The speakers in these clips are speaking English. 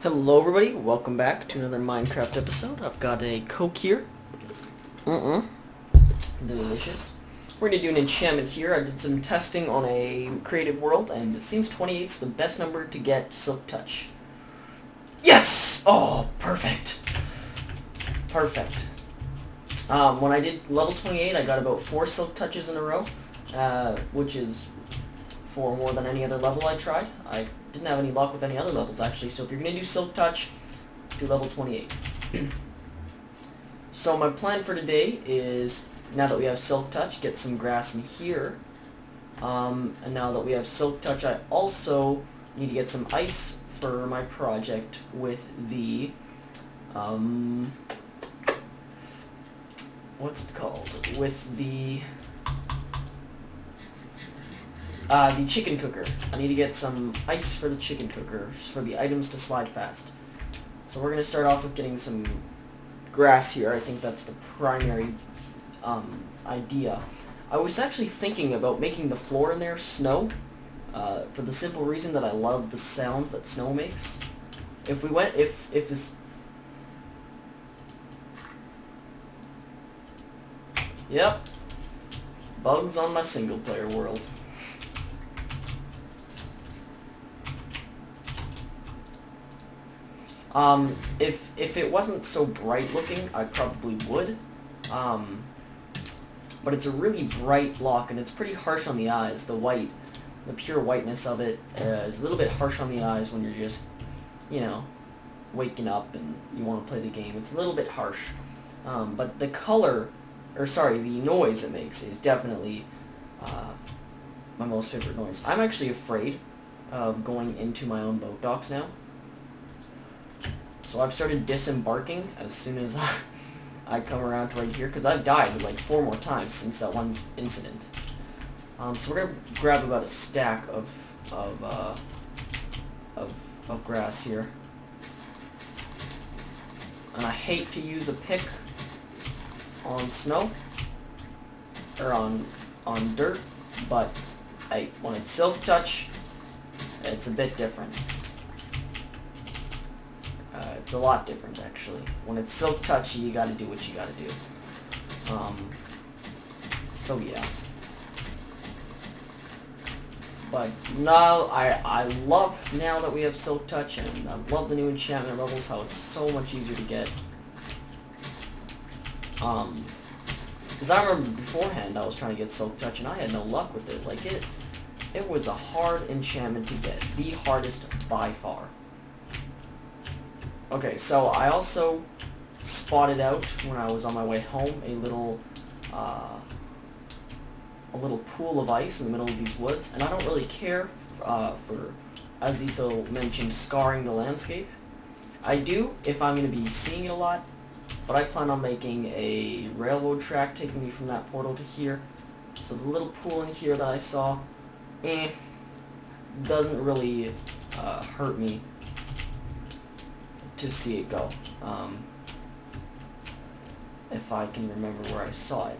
Hello everybody, welcome back to another Minecraft episode. I've got a Coke here. Delicious. We're going to do an enchantment here. I did some testing on a creative world, and it seems 28's the best number to get Silk Touch. Yes! Oh, perfect. Perfect. When I did level 28, I got about 4 Silk Touches in a row, which is 4 more than any other level I tried. I didn't have any luck with any other levels actually, so if you're going to do Silk Touch, do level 28. So my plan for today is, now that we have Silk Touch, get some grass in here. And now that we have Silk Touch, I also need to get some ice for my project with the, what's it called? With the chicken cooker. I need to get some ice for the chicken cooker, for the items to slide fast. So we're going to start off with getting some grass here. I think that's the primary idea. I was actually thinking about making the floor in there snow, for the simple reason that I love the sound that snow makes. If this... Yep. Bugs on my single player world. If it wasn't so bright looking, I probably would. But it's a really bright block, and it's pretty harsh on the eyes. The pure whiteness of it is a little bit harsh on the eyes when you're just, you know, waking up and you want to play the game. It's a little bit harsh. But the the noise it makes is definitely my most favorite noise. I'm actually afraid of going into my own boat docks now. So I've started disembarking as soon as I come around to right here, because I've died like 4 more times since that one incident. So we're gonna grab about a stack of grass here, and I hate to use a pick on snow or on dirt, but when it's Silk Touch, it's a bit different. It's a lot different, actually. When it's Silk Touch, you gotta do what you gotta do. So yeah. But now, I love, now that we have Silk Touch, and I love the new enchantment levels, how it's so much easier to get. Because I remember beforehand, I was trying to get Silk Touch, and I had no luck with it. Like, it was a hard enchantment to get. The hardest by far. Okay, so I also spotted out, when I was on my way home, a little pool of ice in the middle of these woods, and I don't really care for, as Ethel mentioned, scarring the landscape. I do if I'm going to be seeing it a lot, but I plan on making a railroad track taking me from that portal to here. So the little pool in here that I saw, doesn't really hurt me to see it go, if I can remember where I saw it.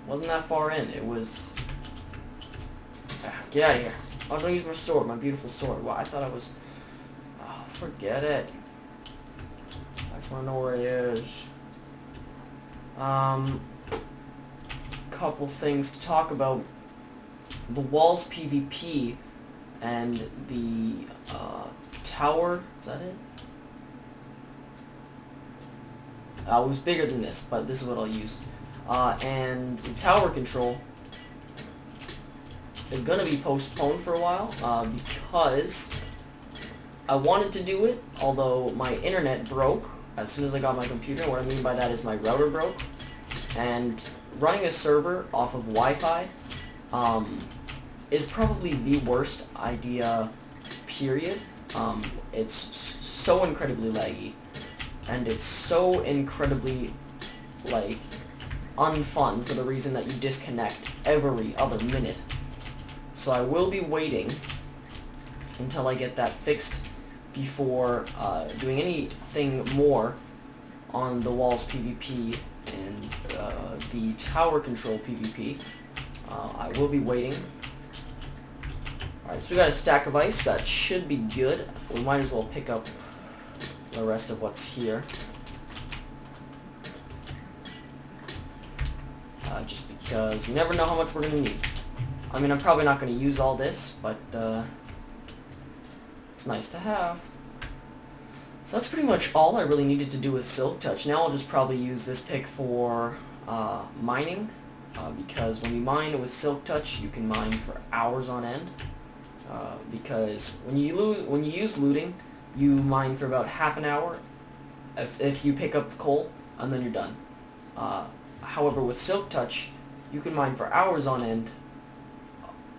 Wasn't that far in. It was... Get out of here. I'm gonna use my sword, my beautiful sword. Wow, I thought I was... Oh, forget it. I just wanna know where it is. Couple things to talk about. The walls PvP and the tower, is that it? It was bigger than this, but this is what I'll use. And the tower control is going to be postponed for a while, because I wanted to do it, although my internet broke as soon as I got my computer. What I mean by that is my router broke, and running a server off of Wi-Fi is probably the worst idea, period. It's so incredibly laggy, and it's so incredibly, like, unfun for the reason that you disconnect every other minute. So I will be waiting until I get that fixed before doing anything more on the walls PvP and the tower control PvP. I will be waiting. Alright, so we got a stack of ice. That should be good. We might as well pick up the rest of what's here. Just because you never know how much we're going to need. I mean, I'm probably not going to use all this, but it's nice to have. So that's pretty much all I really needed to do with Silk Touch. Now I'll just probably use this pick for mining, because when you mine with Silk Touch, you can mine for hours on end. Because when you use looting, you mine for about half an hour if you pick up coal, and then you're done. However, with Silk Touch, you can mine for hours on end.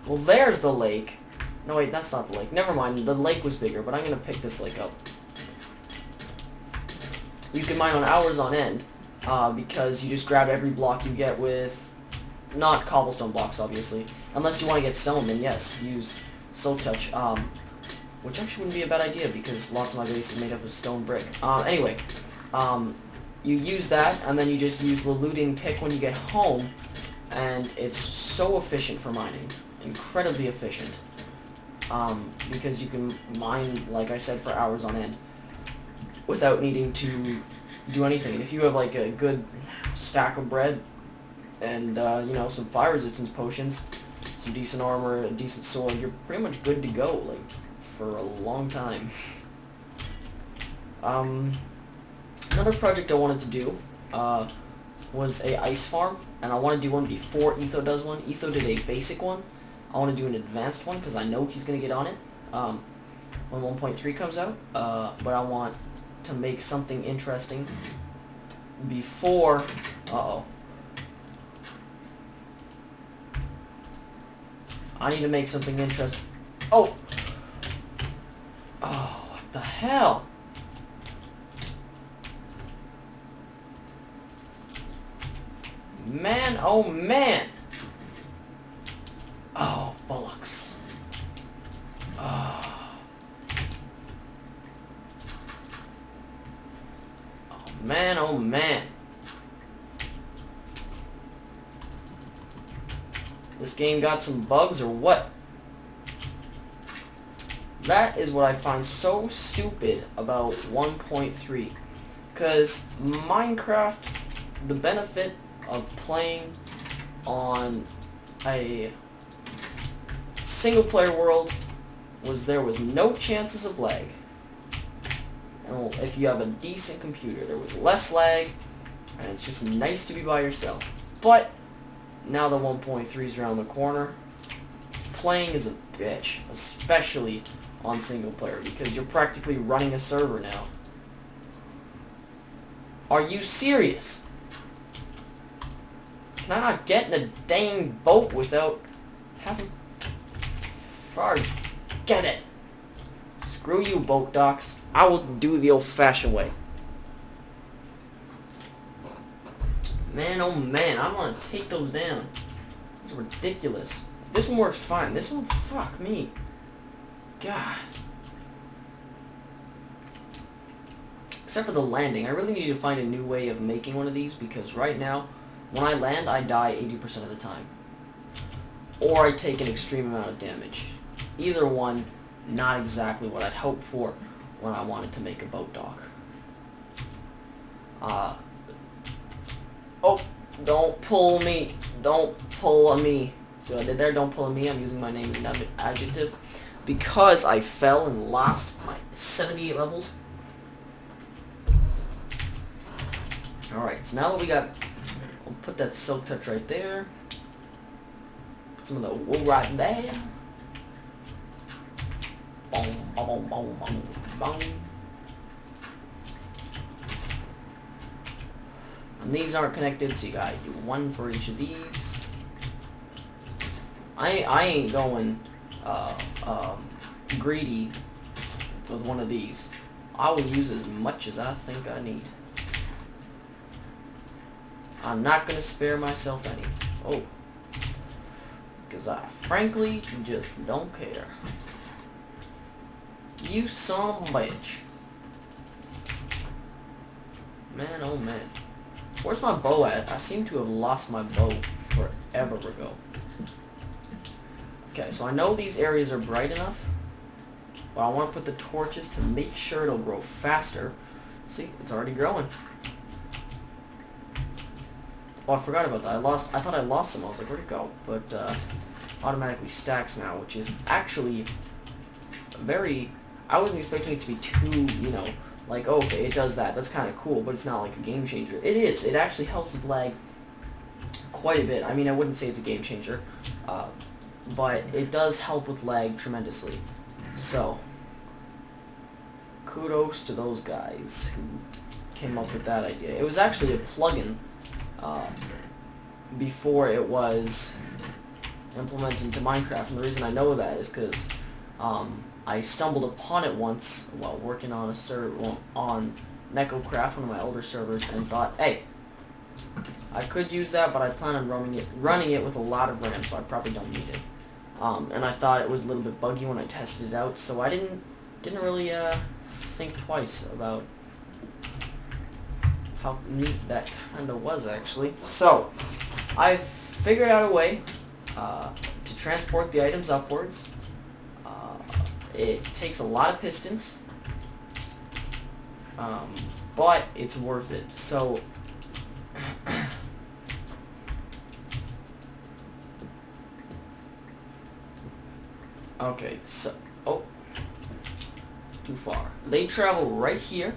Well, there's the lake. No, wait, that's not the lake. Never mind, the lake was bigger, but I'm going to pick this lake up. You can mine on hours on end, because you just grab every block you get with, not cobblestone blocks, obviously. Unless you want to get stone, then yes, use Silk Touch. Which actually wouldn't be a bad idea, because lots of my base is made up of stone brick. Anyway, you use that, and then you just use the looting pick when you get home, and it's so efficient for mining. Incredibly efficient. Because you can mine, like I said, for hours on end without needing to do anything. And if you have like a good stack of bread and you know, some fire resistance potions, some decent armor, a decent sword, you're pretty much good to go, like, for a long time. Another project I wanted to do was a ice farm, and I want to do one before Etho does one. Etho did a basic one. I want to do an advanced one because I know he's going to get on it when 1.3 comes out, but I want to make something interesting before... I need to make something interesting. Oh, what the hell? Man, oh man! Oh, bullocks. Oh. Oh man, oh man. This game got some bugs or what? That is what I find so stupid about 1.3. Because Minecraft, the benefit of playing on a single player world was there was no chances of lag. And if you have a decent computer, there was less lag, and it's just nice to be by yourself. But now that 1.3 is around the corner, playing is a bitch, especially on single player, because you're practically running a server now. Are you serious? Can I not get in a dang boat without having... Forget it. Screw you, boat docks. I will do the old-fashioned way. Man, oh man, I want to take those down. It's ridiculous. This one works fine. This one, fuck me. God. Except for the landing. I really need to find a new way of making one of these, because right now, when I land, I die 80% of the time. Or I take an extreme amount of damage. Either one, not exactly what I'd hoped for when I wanted to make a boat dock. Oh, don't pull me. Don't pull me. See what I did there? Don't pull me. I'm using my name as an adjective. Because I fell and lost my 78 levels. Alright, so now that we got... We'll put that Silk Touch right there. Put some of the wool right there. Boom, boom, boom, boom, boom. And these aren't connected, so you gotta do one for each of these. I ain't going greedy with one of these. I will use as much as I think I need. I'm not gonna spare myself any. Oh. Because I frankly just don't care. You son of a bitch. Man, oh man. Where's my bow at? I seem to have lost my bow forever ago. Okay, so I know these areas are bright enough, but I want to put the torches to make sure it'll grow faster. See, it's already growing. Oh, I forgot about that. I thought I lost some. I was like, where'd it go? But automatically stacks now, which is actually very... I wasn't expecting it to be too, you know, like, oh, okay, it does that. That's kind of cool, but it's not like a game changer. It is. It actually helps with lag quite a bit. I mean, I wouldn't say it's a game changer, but it does help with lag tremendously. So, kudos to those guys who came up with that idea. It was actually a plugin before it was implemented into Minecraft, and the reason I know that is because I stumbled upon it once while working on a server on NecoCraft, one of my older servers, and thought, hey, I could use that, but I plan on running it with a lot of RAM, so I probably don't need it. And I thought it was a little bit buggy when I tested it out, so I didn't really think twice about how neat that kind of was, actually. So, I've figured out a way to transport the items upwards. It takes a lot of pistons, but it's worth it. So, okay, so, oh, too far. They travel right here.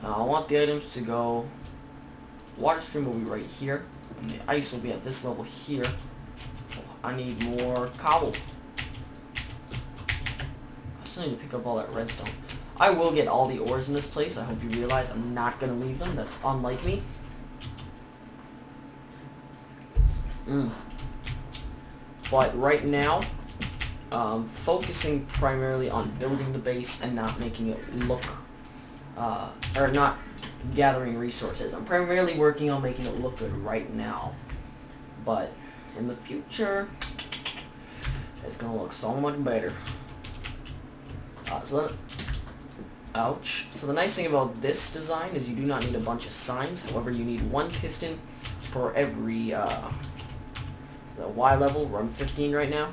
I want the items to go, water stream will be right here, and the ice will be at this level here. I need more cobble. I still need to pick up all that redstone. I will get all the ores in this place. I hope you realize I'm not going to leave them. That's unlike me. But right now, focusing primarily on building the base and not making it look, or not gathering resources. I'm primarily working on making it look good right now. But in the future, it's going to look so much better. Ouch. So the nice thing about this design is you do not need a bunch of signs. However, you need one piston for every the Y level, where I'm 15 right now.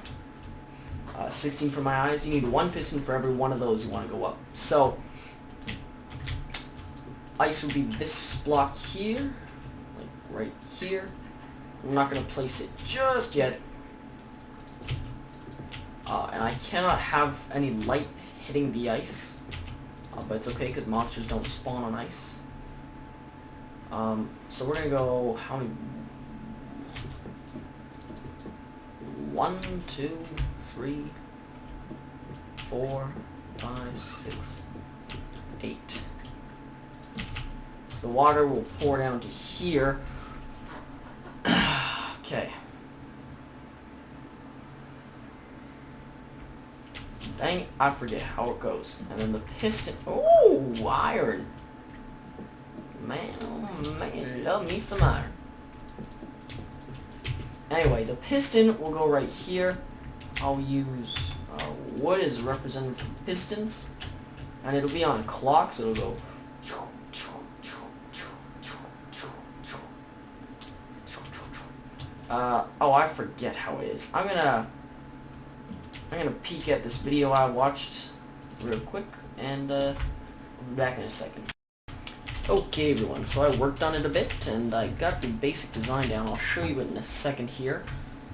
16 for my eyes. You need one piston for every one of those you want to go up. So, ice would be this block here, like right here. I'm not going to place it just yet. And I cannot have any light hitting the ice. But it's okay because monsters don't spawn on ice. So we're going to go, how many? 1, 2, 3, 4, 5, 6, 8. So the water will pour down to here. Okay. Dang, I forget how it goes. And then the piston. Oh, iron. Man, oh man, love me some iron. Anyway, the piston will go right here. I'll use wood as represented for pistons. And it'll be on a clock, so it'll go. Oh, I forget how it is. I'm gonna peek at this video I watched real quick, and I'll be back in a second. Okay, everyone, so I worked on it a bit, and I got the basic design down. I'll show you it in a second here.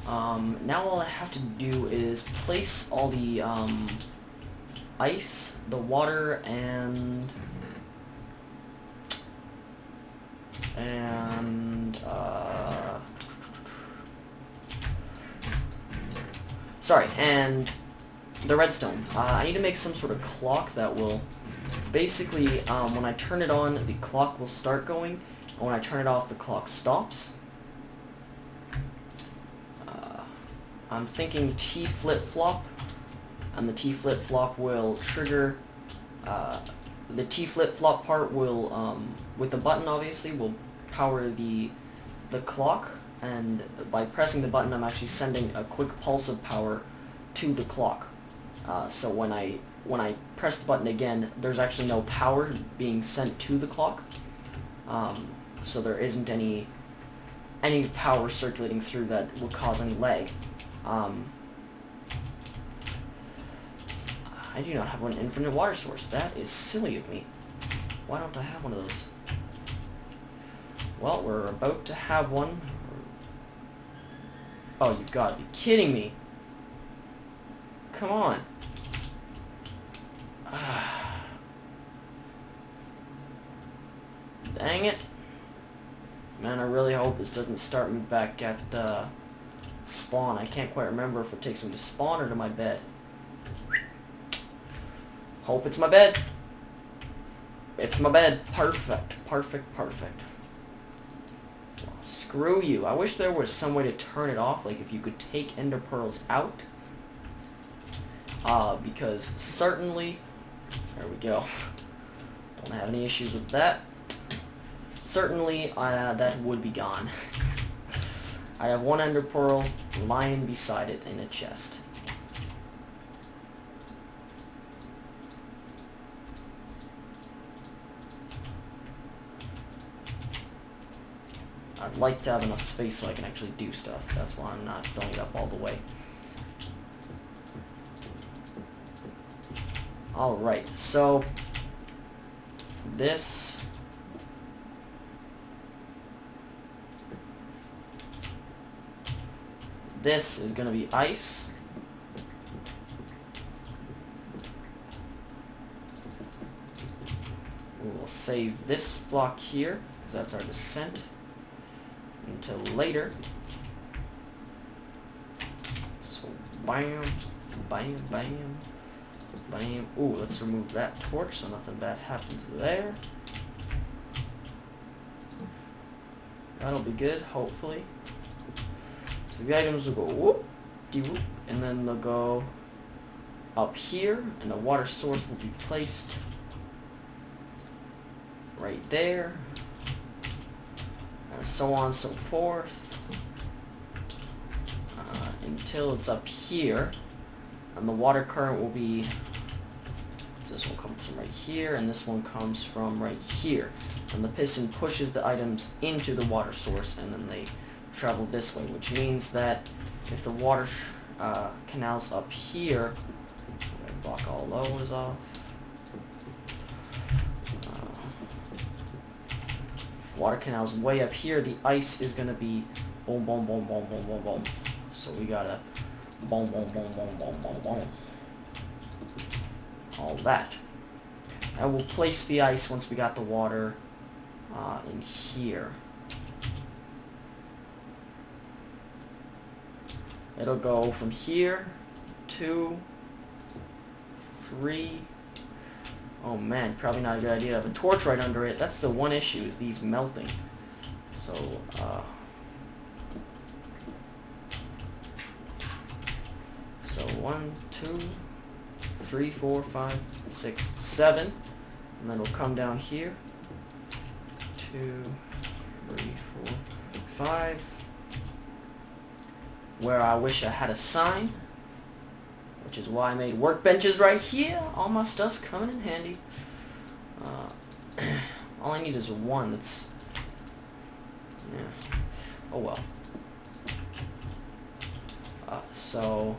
Now all I have to do is place all the ice, the water, and the redstone. I need to make some sort of clock that will basically, when I turn it on, the clock will start going, and when I turn it off, the clock stops. I'm thinking T flip-flop, and the T flip-flop will trigger, the T flip-flop part will, with the button obviously, will power the clock, and by pressing the button I'm actually sending a quick pulse of power to the clock. So when I press the button again, there's actually no power being sent to the clock. So there isn't any power circulating through that will cause any lag. I do not have an infinite water source. That is silly of me. Why don't I have one of those? Well, we're about to have one. Oh, you've got to be kidding me. Come on. Dang it. Man, I really hope this doesn't start me back at spawn. I can't quite remember if it takes me to spawn or to my bed. Hope it's my bed. It's my bed. Perfect. Perfect. Perfect. Well, screw you. I wish there was some way to turn it off, like if you could take ender pearls out. Because certainly... There we go. Don't have any issues with that. Certainly, that would be gone. I have one ender pearl lying beside it in a chest. I'd like to have enough space so I can actually do stuff. That's why I'm not filling it up all the way. Alright, so this is going to be ice. We will save this block here because that's our descent until later. So bam, bam, bam, bam. Ooh, let's remove that torch so nothing bad happens there. That'll be good, hopefully. So the items will go whoop, de whoop, and then they'll go up here, and the water source will be placed right there, and so on and so forth, until it's up here, and the water current will be, so this one comes from right here, and this one comes from right here, and the piston pushes the items into the water source, and then they travel this way, which means that if the water canal's up here, I'm gonna block all those off. Water canal's way up here, the ice is gonna be boom, boom, boom, boom, boom, boom, boom. So we gotta boom, boom, boom, boom, boom, boom, boom. All that. And we'll place the ice once we got the water in here. It'll go from here, 2, 3. Oh man, probably not a good idea to have a torch right under it. That's the one issue, is these melting. So, 1, 2, 3, 4, 5, 6, 7. And then we'll come down here. 2, 3, 4, 5. Where I wish I had a sign, which is why I made workbenches right here. All my stuff's coming in handy. All I need is one. That's, yeah. Oh well. So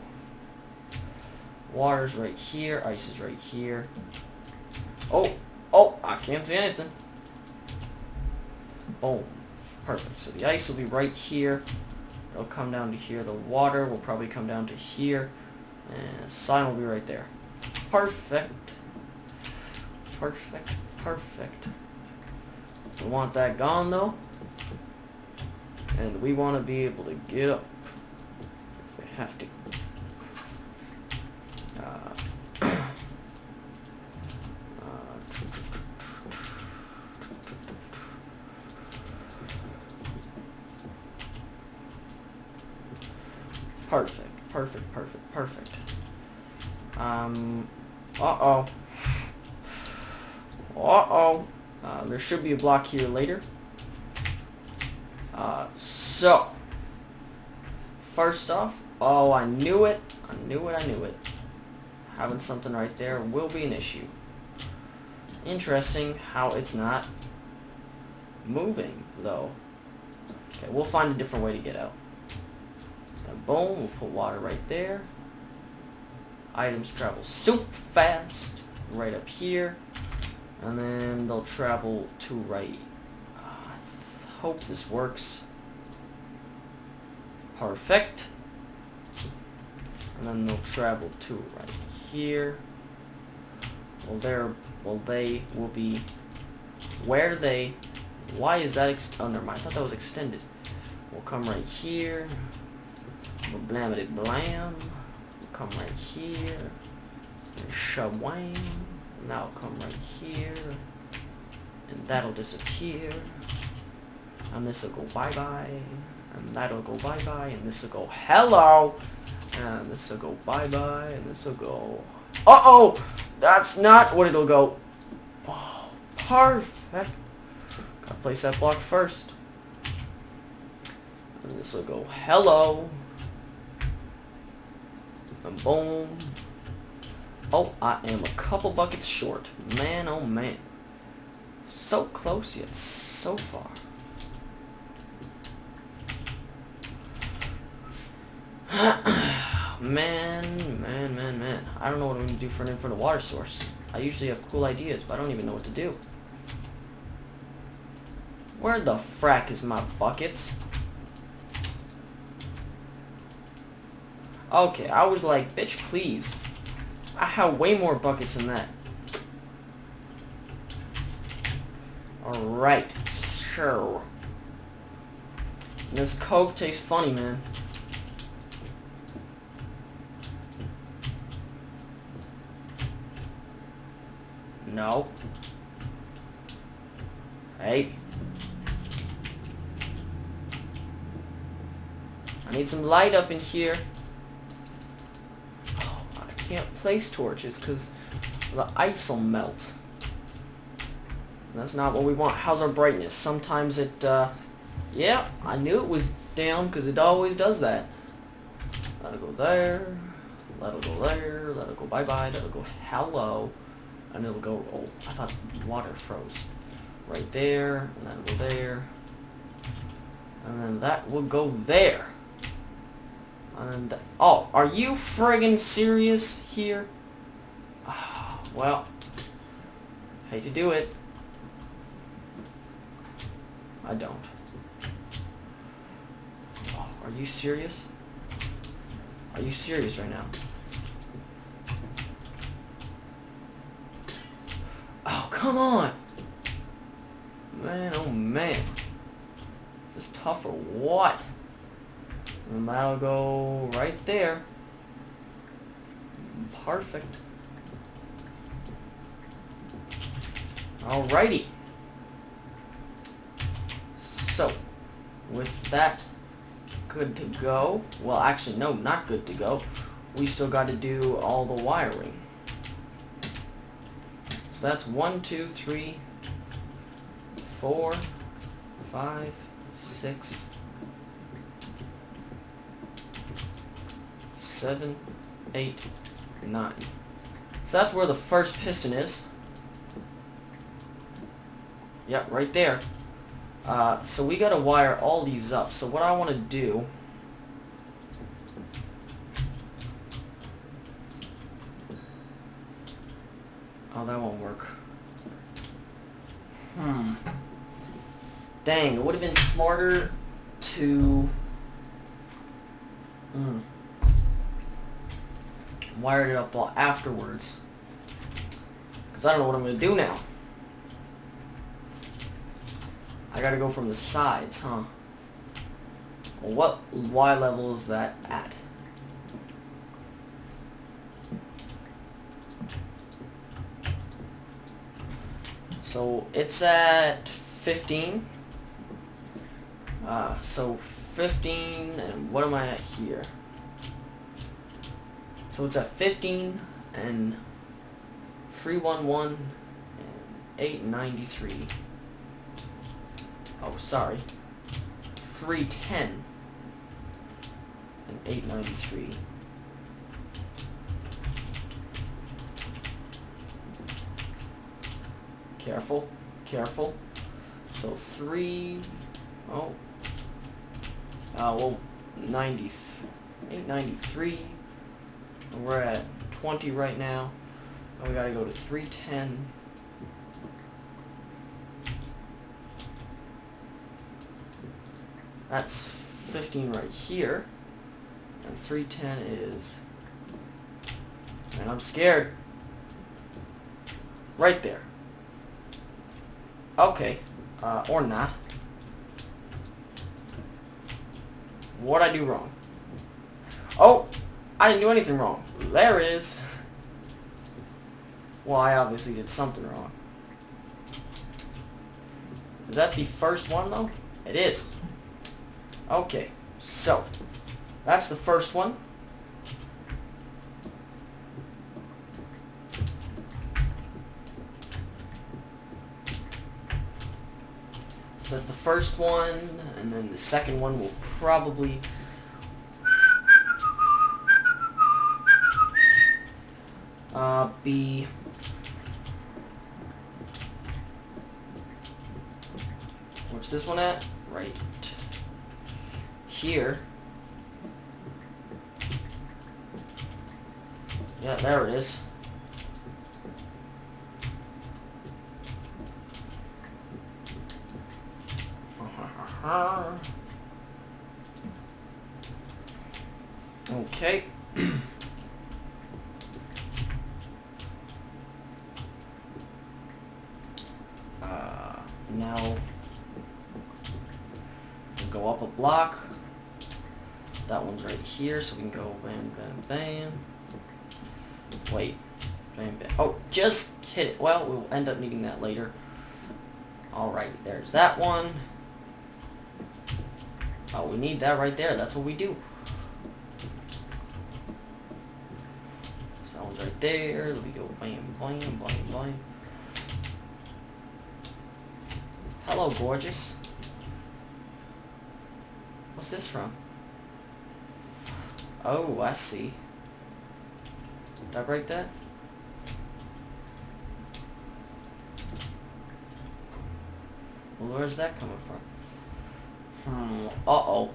water's right here, ice is right here. Oh, I can't see anything. Boom. Perfect. So the ice will be right here. It'll come down to here. The water will probably come down to here. And the sign will be right there. Perfect. Perfect. Perfect. We want that gone though. And we want to be able to get up if we have to. Perfect, perfect, perfect, perfect. Uh-oh. Uh-oh. There should be a block here later. So. First off, oh, I knew it. I knew it, I knew it. Having something right there will be an issue. Interesting how it's not moving, though. Okay, we'll find a different way to get out. And boom, we'll put water right there. items travel super fast right up here, and then they'll travel to right. I hope this works. Perfect. And then they'll travel to right here. Well, they will be. Where they? Why is that? Oh, never mind. I thought that was extended. We'll come right here. Blamity blam. We'll come right here. Shabwang. And that'll come right here. And that'll disappear. And this'll go bye bye. And that'll go bye bye. And this'll go hello. And this'll go bye bye. And this'll go. Uh-oh! That's not what it'll go. Oh, perfect. Gotta place that block first. And this will go hello. And boom. Oh, I am a couple buckets short. Man, oh man. So close yet so far. Man. I don't know what I'm going to do for an infinite water source. I usually have cool ideas, but I don't even know what to do. Where the frack is my buckets? Okay, I was like, bitch, please. I have way more buckets than that. Alright, sure. This Coke tastes funny, man. No. Hey. I need some light up in here. Oh, I can't place torches because the ice will melt. That's not what we want. How's our brightness? Sometimes it, yeah, I knew it was down because it always does that. Let it go there. Let it go there. Let it go bye-bye. Let it go hello. And it'll go, oh, I thought water froze. Right there, and that'll go there. And then that will go there. And then that, oh, are you friggin' serious here? Oh, well, hate to do it. I don't. Oh, are you serious? Are you serious right now? Oh, come on! Man, oh man. Is this tough or what? And that'll go right there. Perfect. Alrighty. So, with that good to go, well actually no, not good to go, we still got to do all the wiring. So that's 1, 2, 3, 4, 5, 6, 7, 8, 9. So that's where the first piston is. Yep, right there. So we gotta wire all these up. So what I want to do... Oh, that won't work. Dang, it would have been smarter to... wire it up afterwards. Because I don't know what I'm going to do now. I gotta go from the sides, huh? Well, what Y level is that at? So it's at 15. So 15, and what am I at here? So it's at 15 and 311 and 893. Oh, sorry. 310 and 893. Careful, careful. So 3. Oh. Well, 893. We're at 320 right now. And we gotta go to 310. That's 15 right here. And 310 is... And I'm scared. Right there. Okay. Or not. What'd I do wrong? Oh! I didn't do anything wrong. There it is. Well, I obviously did something wrong. Is that the first one, though? It is. Okay. So, that's the first one. So that's the first one, and then the second one will probably be where's this one at? Right here. Yeah, there it is. Okay. Now we'll go up a block. That one's right here, so we can go bam, bam, bam. Wait, bam, bam. Oh, just hit it. Well, we'll end up needing that later. Alright, there's that one. Oh, we need that right there. That's what we do. So that one's right there. Let me go bam, bam, bam, bam. Hello, gorgeous. What's this from? Oh, I see. Did I break that? Well, where's that coming from? Uh-oh.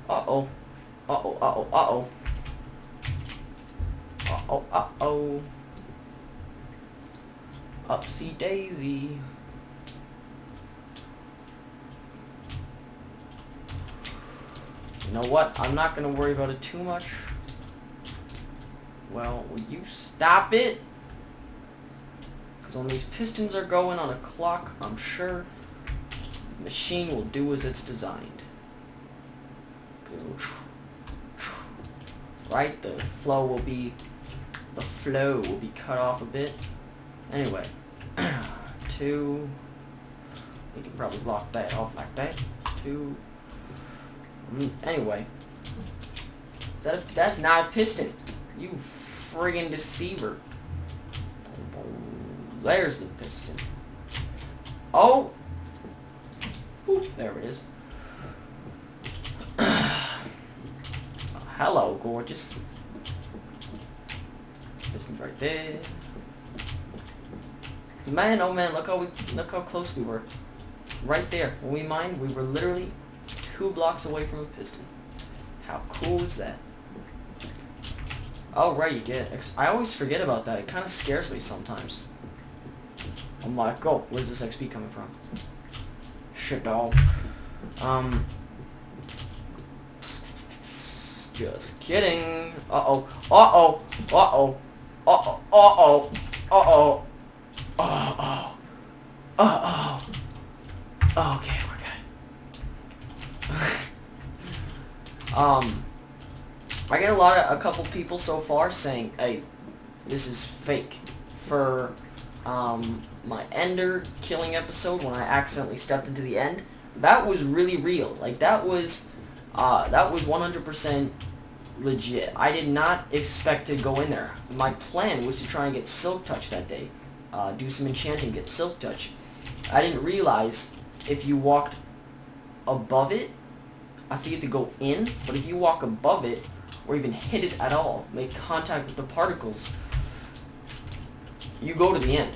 Uh-oh. Uh-oh, uh-oh, uh-oh. Uh-oh, uh-oh. Upsy daisy. You know what? I'm not going to worry about it too much. Well, will you stop it? Because when these pistons are going on a clock, I'm sure the machine will do as it's designed. Right? The flow will be cut off a bit. Anyway. 2. We can probably block that off like that. 2. Anyway. That's not a piston. You friggin' deceiver. There's the piston. Oh! Ooh, there it is. Hello, gorgeous. Piston's right there. Man, oh man, look how close we were. Right there. When we mined, we were literally 2 blocks away from a piston. How cool is that? Oh, right, you get it. I always forget about that. It kind of scares me sometimes. I'm like, oh, where's this XP coming from? Shit, dog. Just kidding. Uh-oh. Uh-oh. Uh-oh. Uh-oh. Uh-oh. Uh-oh. Uh-oh. Uh-oh. Okay, we're good. I get a couple people so far saying, hey, this is fake. For, my Ender killing episode when I accidentally stepped into the end, that was really real. Like, that was 100% legit. I did not expect to go in there. My plan was to try and get Silk Touch that day. Do some enchanting, get Silk Touch. I didn't realize if you walked above it, I think you have to go in, but if you walk above it, or even hit it at all, make contact with the particles, you go to the end.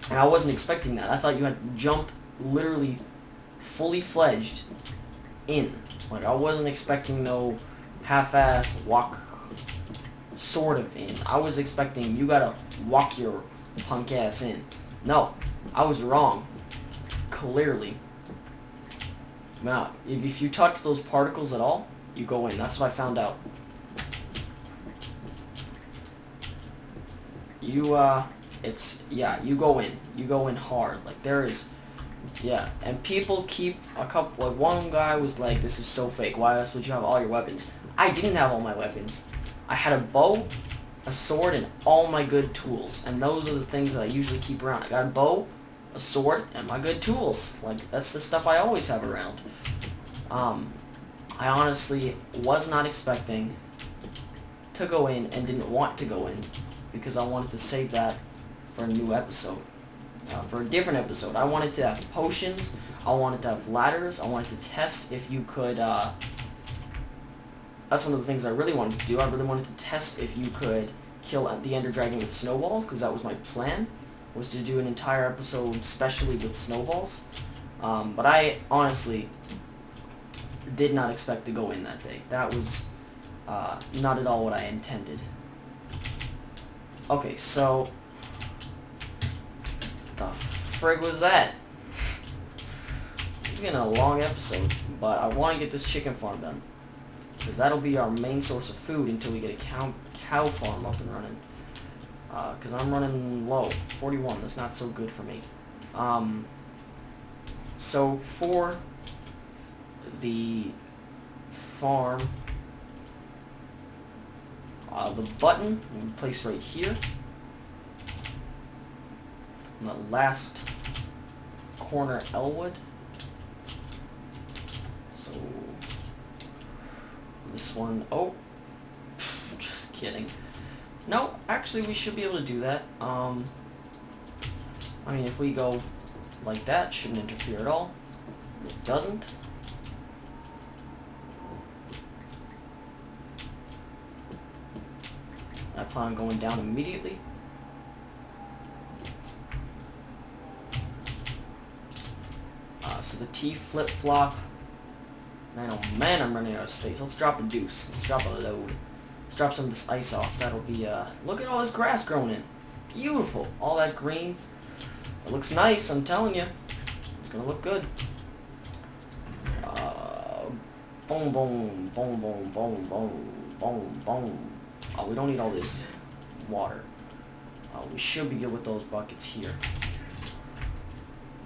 And I wasn't expecting that. I thought you had to jump literally fully fledged in. Like, I wasn't expecting no half-ass walk sort of in. I was expecting you gotta walk your punk ass in. No, I was wrong. Clearly. Now, if you touch those particles at all, you go in. That's what I found out. You go in. You go in hard. Like, there is... Yeah, and people keep like, one guy was like, this is so fake. Why else would you have all your weapons? I didn't have all my weapons. I had a bow, a sword, and all my good tools. And those are the things that I usually keep around. I got a bow, a sword, and my good tools. Like, that's the stuff I always have around. I honestly was not expecting to go in and didn't want to go in because I wanted to save that for a new episode. For a different episode. I wanted to have potions, I wanted to have ladders, I wanted to test if you could, that's one of the things I really wanted to do. I really wanted to test if you could kill the Ender Dragon with snowballs, because that was my plan, was to do an entire episode specially with snowballs. But I honestly did not expect to go in that day. That was not at all what I intended. Okay, so... the frig was that? This is getting a long episode, but I want to get this chicken farm done. Because that'll be our main source of food until we get a cow farm up and running. Because I'm running low. 41, that's not so good for me. So for the farm, the button will be placed right here. In the last corner Elwood. So this one, oh, just kidding. No, actually we should be able to do that. I mean, if we go like that, shouldn't interfere at all. It doesn't. I plan on going down immediately. So the T flip-flop. Man, oh man, I'm running out of space. Let's drop a deuce. Let's drop a load. Let's drop some of this ice off. That'll be, look at all this grass growing in. Beautiful. All that green. It looks nice, I'm telling you. It's gonna look good. Boom, boom, boom, boom, boom, boom, boom, boom. Oh, we don't need all this water. We should be good with those buckets here.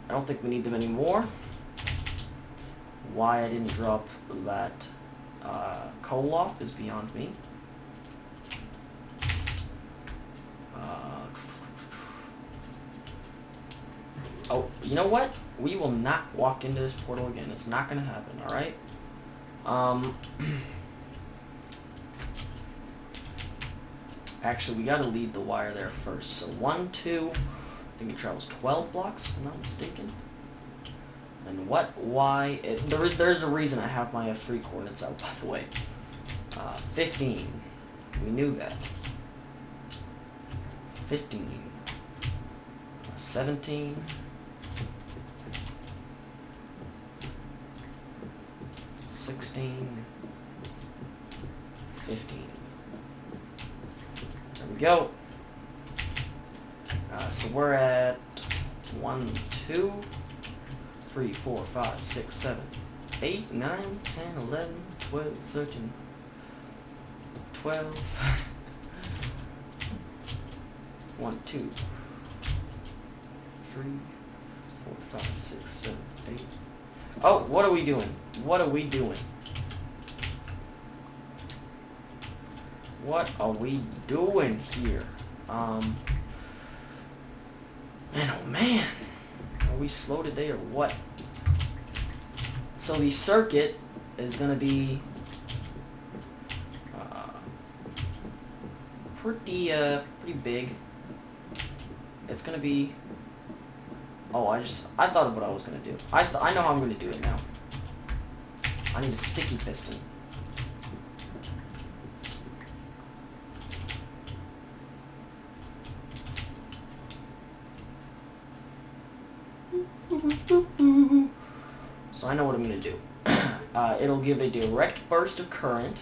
I don't think we need them anymore. Why I didn't drop that coal off is beyond me. Oh, you know what? We will not walk into this portal again. It's not going to happen, alright? Actually, we got to lead the wire there first. So 1, 2... I think it travels 12 blocks, if I'm not mistaken. And why... there's a reason I have my F3 coordinates out, by the way. 15. We knew that. 15. 17. 16. 15. There we go. So we're at 1, 2, 3, 4, 5, 6, 7, 8, 9, 10, 11, 12, 13, 12. 1, 2, 3, 4, 5, 6, 7, 8. Oh, what are we doing? What are we doing? What are we doing here? Man, oh man. Are we slow today or what? So the circuit is going to be pretty big. It's going to be... Oh, I thought of what I was going to do. I know how I'm going to do it now. I need a sticky piston. So I know what I'm going to do. It'll give a direct burst of current.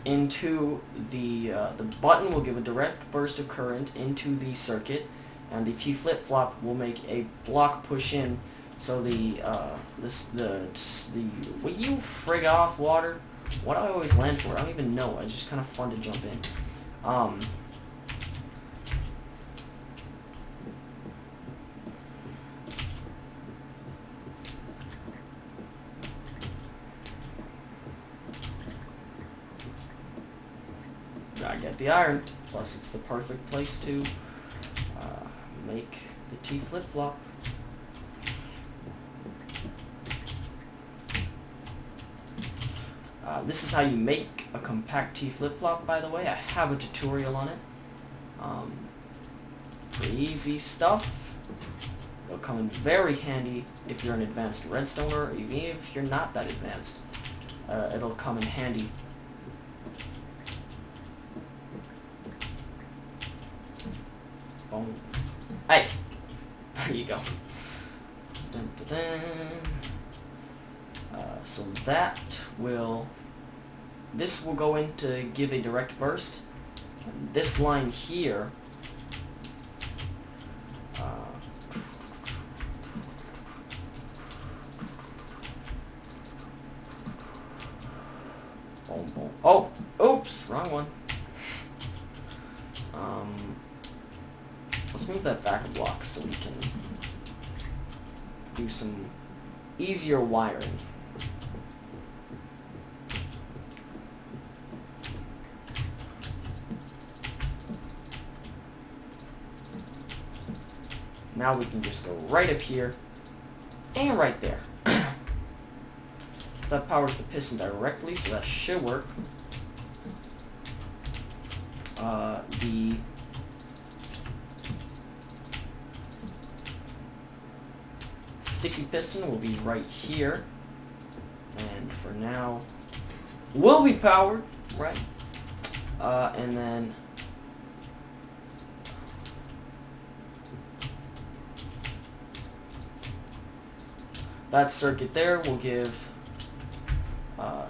into the button will give a direct burst of current into the circuit, and the T flip-flop will make a block push in. So the will you frig off, water? What do I always land for? I don't even know. It's just kind of fun to jump in. I get the iron. Plus, it's the perfect place to make the T flip-flop. This is how you make a compact T flip-flop, by the way. I have a tutorial on it. Pretty easy stuff. It'll come in very handy if you're an advanced redstoner, even if you're not that advanced. It'll come in handy. Boom. Hey! There you go. Dun, dun, dun. So this will go in to give a direct burst. And this line here boom, boom. Oh, oops, wrong one. Let's move that back a block so we can do some easier wiring. Now we can just go right up here and right there. So that powers the piston directly, so that should work. The sticky piston will be right here, and for now will be powered, right? And then that circuit there will give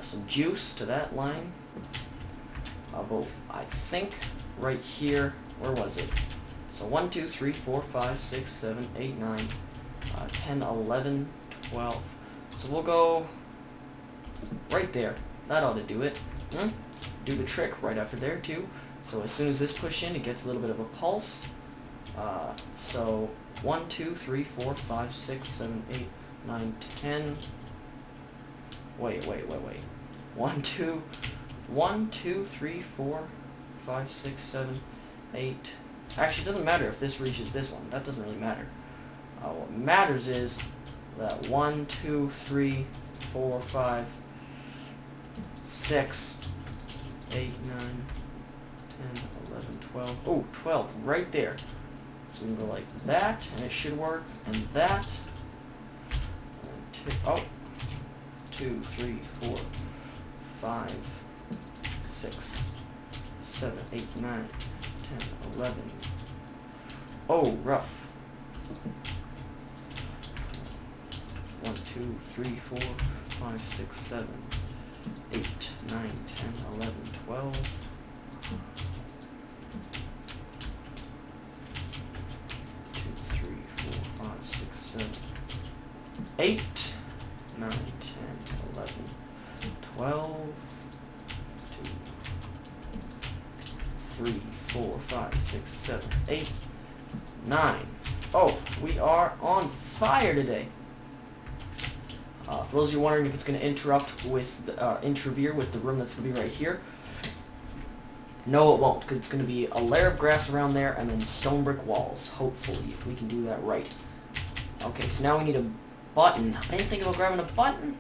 some juice to that line. But I think right here, where was it? So 1, 2, 3, 4, 5, 6, 7, 8, 9, 10, 11, 12. So we'll go right there. That ought to do it. Do the trick right after there too. So as soon as this push in, it gets a little bit of a pulse. So 1, 2, 3, 4, 5, 6, 7, 8, 9, 10. Wait. 1, 2, 3, 4, 5, 6, 7, 8. Actually, it doesn't matter if this reaches this one. That doesn't really matter. What matters is that 1, 2, 3, 4, 5, 6, 8, 9, 10, 11, 12. Oh, 12 right there. So we can go like that, and it should work, and that. And 2, 3, 4, 5, 6, 7, 8, 9, 10, 11. Oh, rough. 1, 2, 3, 4, 5, 6, 7, 8, 9, 10, 11, 12. 2, 3, 4, 5, 6, 7, 8, 9, 10, 11, 12. 2, 3, 4, 5, 6, 7, 8, 9. Oh, we are on fire today. For those of you wondering if it's going to interrupt with interfere with the room that's going to be right here, no, it won't, because it's going to be a layer of grass around there and then stone brick walls. Hopefully, if we can do that right. Okay, so now we need a button. I didn't think about grabbing a button.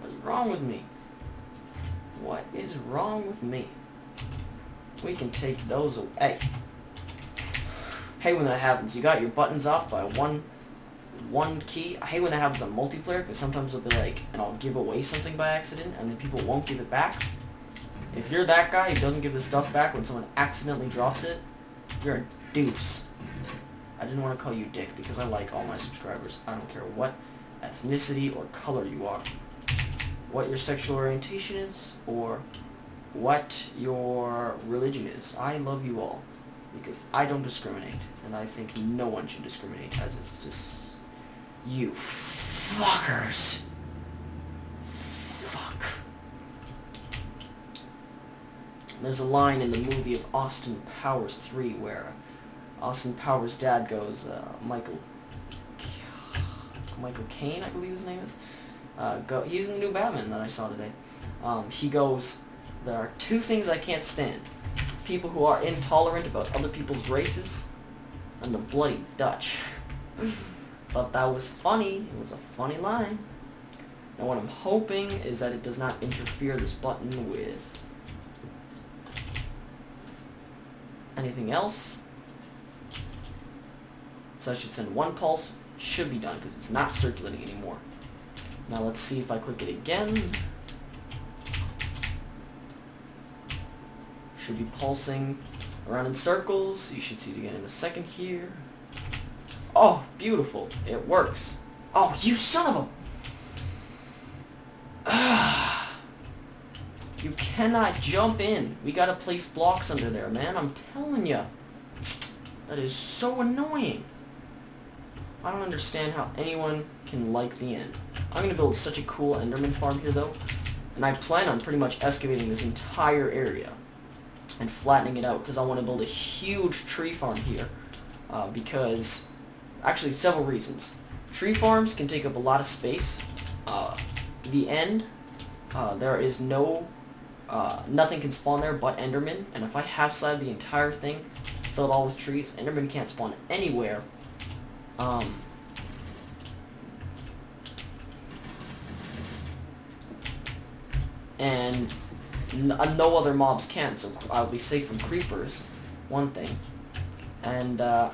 What's wrong with me? What is wrong with me? We can take those away. Hey, when that happens, you got your buttons off by one key. I hate when that happens on multiplayer, because sometimes it'll be like, and I'll give away something by accident, and then people won't give it back. If you're that guy who doesn't give the stuff back when someone accidentally drops it, you're a deuce. I didn't want to call you Dick, because I like all my subscribers. I don't care what ethnicity or color you are, what your sexual orientation is, or what your religion is. I love you all, because I don't discriminate, and I think no one should discriminate, as it's just you fuckers. Fuck. There's a line in the movie of Austin Powers 3 where Austin Powers' dad goes, Michael Caine, I believe his name is. He's in the new Batman that I saw today. He goes, there are two things I can't stand. People who are intolerant about other people's races, and the bloody Dutch. Thought that was funny. It was a funny line. Now what I'm hoping is that it does not interfere this button with anything else. So I should send one pulse. Should be done because it's not circulating anymore. Now let's see if I click it again. Should be pulsing around in circles. You should see it again in a second here. Oh, beautiful. It works. Oh, you son of a... You cannot jump in. We gotta place blocks under there, man. I'm telling ya. That is so annoying. I don't understand how anyone can like the end. I'm gonna build such a cool Enderman farm here, though. And I plan on pretty much excavating this entire area and flattening it out, because I want to build a huge tree farm here. Because... Actually, several reasons. Tree farms can take up a lot of space. The end, there is no... nothing can spawn there but Enderman. And if I half-side the entire thing, fill it all with trees, Enderman can't spawn anywhere. And no other mobs can, so I'll be safe from creepers, one thing. And the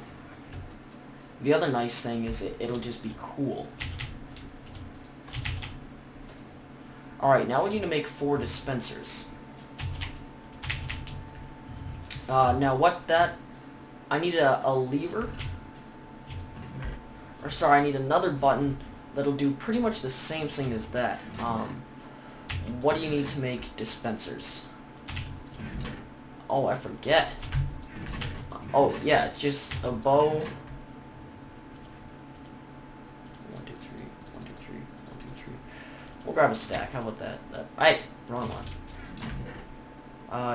other nice thing is it'll just be cool. Alright, now we need to make 4 dispensers. Now what that... I need a lever. Or sorry, I need another button that'll do pretty much the same thing as that. What do you need to make dispensers? Oh, I forget. Oh, yeah, it's just a bow. 1, 2, 3, 1, 2, 3, 1, 2, 3. We'll grab a stack. How about that? Hey, wrong one.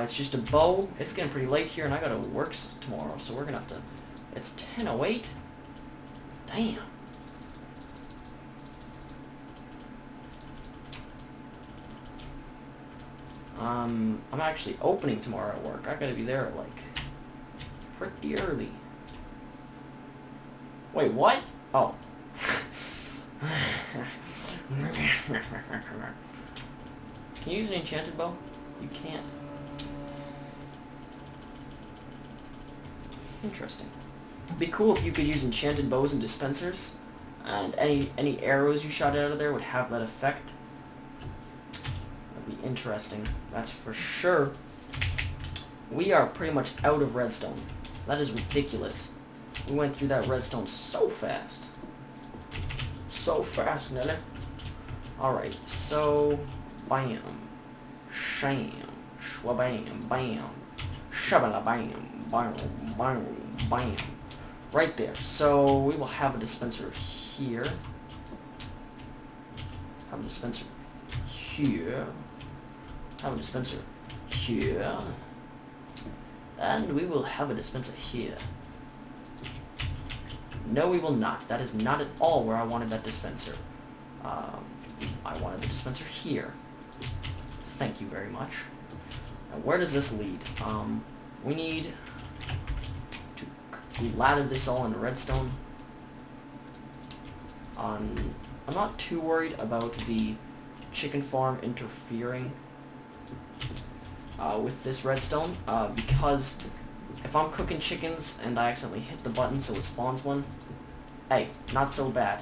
It's just a bow. It's getting pretty late here, and I gotta work tomorrow, so we're gonna have to... It's 10:08. Damn. I'm actually opening tomorrow at work. I gotta be there at, like, pretty early. Wait, what? Oh. Can you use an enchanted bow? You can't. Interesting. It'd be cool if you could use enchanted bows and dispensers, and any arrows you shot out of there would have that effect. That'd be interesting, that's for sure. We are pretty much out of redstone. That is ridiculous. We went through that redstone so fast. So fast, Nelly. Alright, so... Bam. Sham. Shwabam. Bam. Shabala bam. Bam. Bam. Bam. Right there. So we will have a dispenser here. Have a dispenser here. Have a dispenser here. And we will have a dispenser here. No, we will not. That is not at all where I wanted that dispenser. I wanted the dispenser here. Thank you very much. Now, where does this lead? We need to lather this all in redstone. I'm not too worried about the chicken farm interfering with this redstone, because if I'm cooking chickens and I accidentally hit the button so it spawns one, hey, not so bad.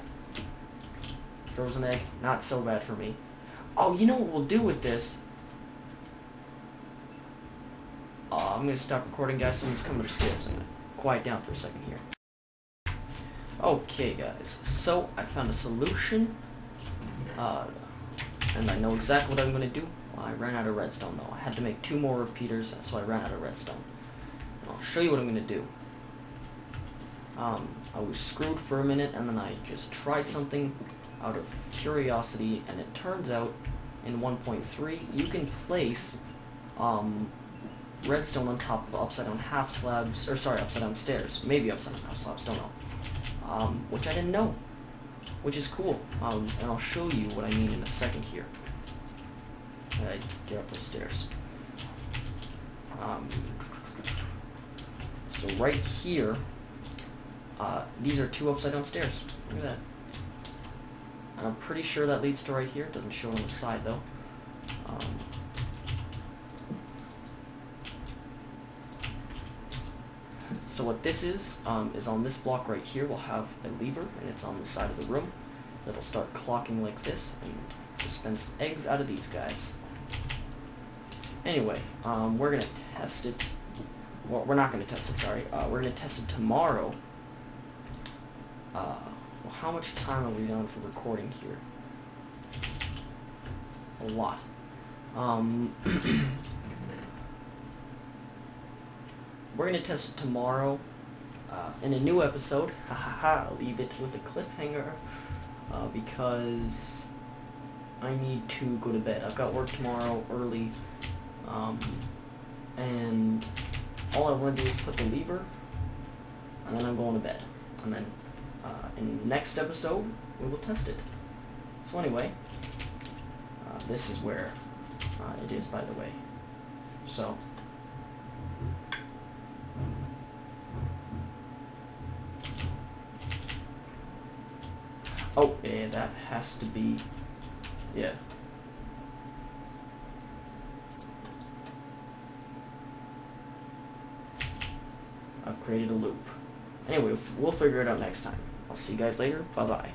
Frozen egg, not so bad for me. Oh, you know what we'll do with this? I'm gonna stop recording, guys. Someone's coming upstairs. I'm gonna quiet down for a second here. Okay, guys. So I found a solution, and I know exactly what I'm gonna do. I ran out of redstone though. I had to make 2 more repeaters, so I ran out of redstone. And I'll show you what I'm going to do. I was screwed for a minute, and then I just tried something out of curiosity, and it turns out in 1.3 you can place redstone on top of upside down half slabs, or sorry, upside down stairs. Maybe upside down half slabs, don't know. Which I didn't know, which is cool. And I'll show you what I mean in a second here. I get up those stairs. So right here, these are 2 upside down stairs. Look at that. And I'm pretty sure that leads to right here. It doesn't show on the side though. So what this is on this block right here, we'll have a lever, and it's on the side of the room. That'll start clocking like this, and dispense eggs out of these guys. Anyway, we're going to test it. Well, we're not going to test it, sorry. We're going to test it tomorrow. Well, how much time are we on for recording here? A lot. We're going to test it tomorrow in a new episode. I'll leave it with a cliffhanger because I need to go to bed. I've got work tomorrow early, and all I want to do is put the lever, and then I'm going to bed. And then in the next episode, we will test it. So anyway, this is where it is, by the way. So... oh, yeah, that has to be... yeah. I've created a loop. Anyway, we'll figure it out next time. I'll see you guys later. Bye-bye.